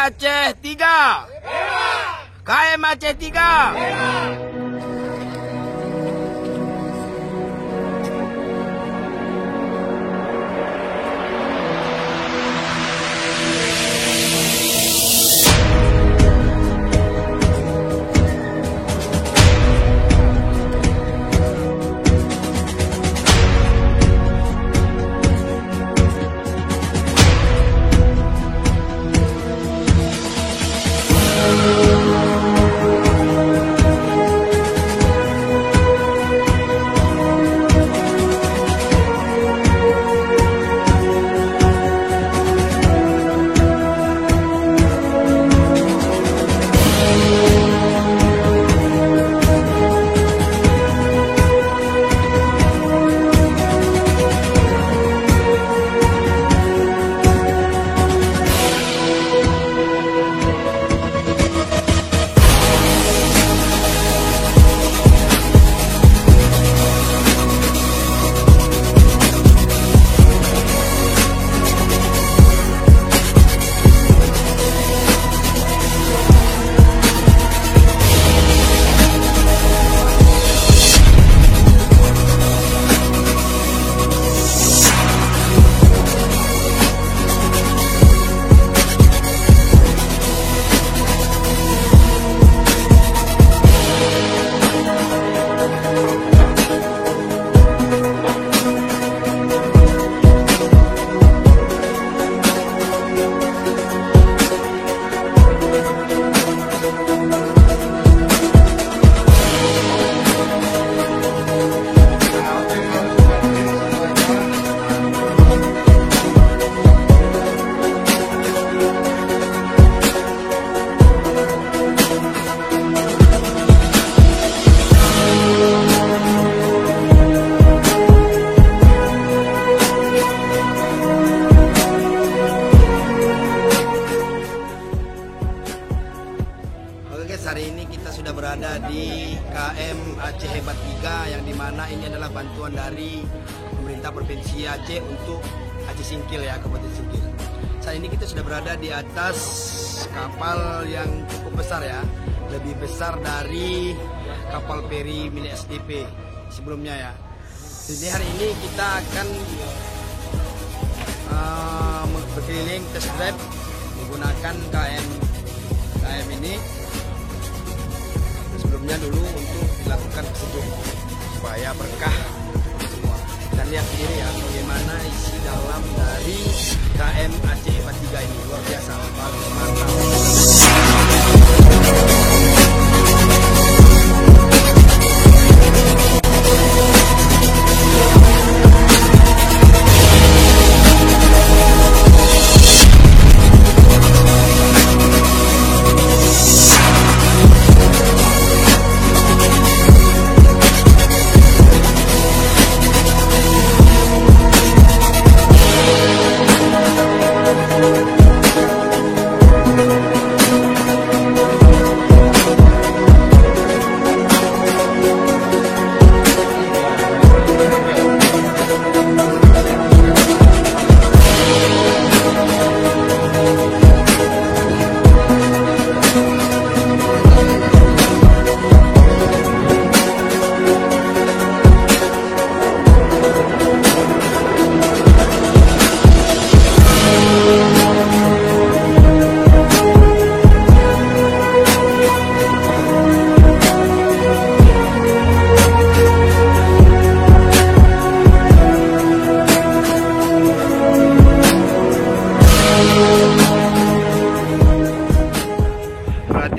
Aceh 3. KM Aceh 3. Hari ini kita sudah berada di KM Aceh Hebat 3 yang dimana ini adalah bantuan dari pemerintah Provinsi Aceh untuk Aceh Singkil ya, Kabupaten Singkil. Saat ini kita sudah berada di atas kapal yang cukup besar ya, lebih besar dari kapal feri milik SDP sebelumnya ya. Jadi hari ini kita akan berkeliling test drive menggunakan KM ini. Sebelumnya dulu untuk dilakukan sejuk supaya berkah semua. Dan lihat sendiri ya bagaimana isi dalam dari KM Aceh Hebat 3 ini, luar biasa, bagus, mantap.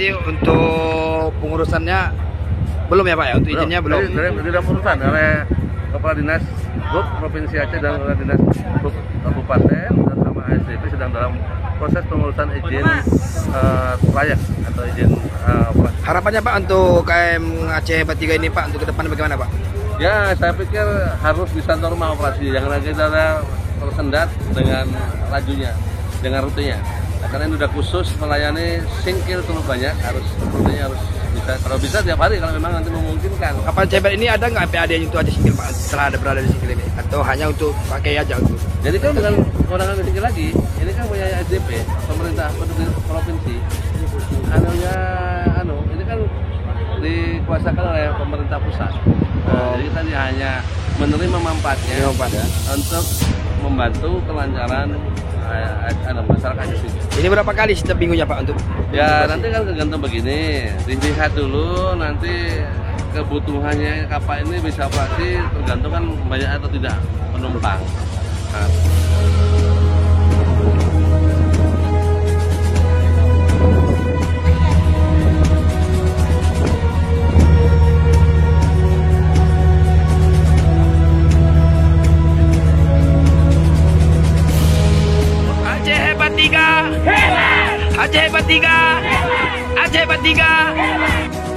Untuk pengurusannya belum ya Pak ya? Untuk izinnya belum? Tidak urusan oleh Kepala Dinas Hub Provinsi Aceh dan Kepala Dinas Hub Kabupaten dan sama ASDP sedang dalam proses pengurusan izin layak atau izin Harapannya Pak untuk KM Aceh Hebat 3 ini Pak, untuk ke depan bagaimana Pak? Ya, saya pikir harus bisa normal operasi, jangan lagi ada tersendat dengan lajunya, dengan rutenya. Karena ini sudah khusus melayani Singkil terlalu banyak, rutenya harus bisa, kalau bisa tiap hari kalau memang nanti memungkinkan. Kapal Cebet ini ada nggak PAD untuk Aceh Singkil Pak, setelah ada berada di Singkil ini? Atau hanya untuk pakai aja untuk? Jadi kan dengan kewenangan Singkil lagi, ini kan punya SDP, pemerintah provinsi, ini kan dikuasakan oleh pemerintah pusat. Jadi kita hanya menerima manfaatnya untuk membantu kelancaran masyarakat di sini. Ini berapa kali setiap minggunya Pak untuk? Ya nanti kan tergantung begini, dilihat dulu nanti kebutuhannya kapal ini bisa operasi tergantung kan banyak atau tidak penumpang. Nah. Aceh Hebat 3. Aceh Hebat 3. Aceh Hebat 3.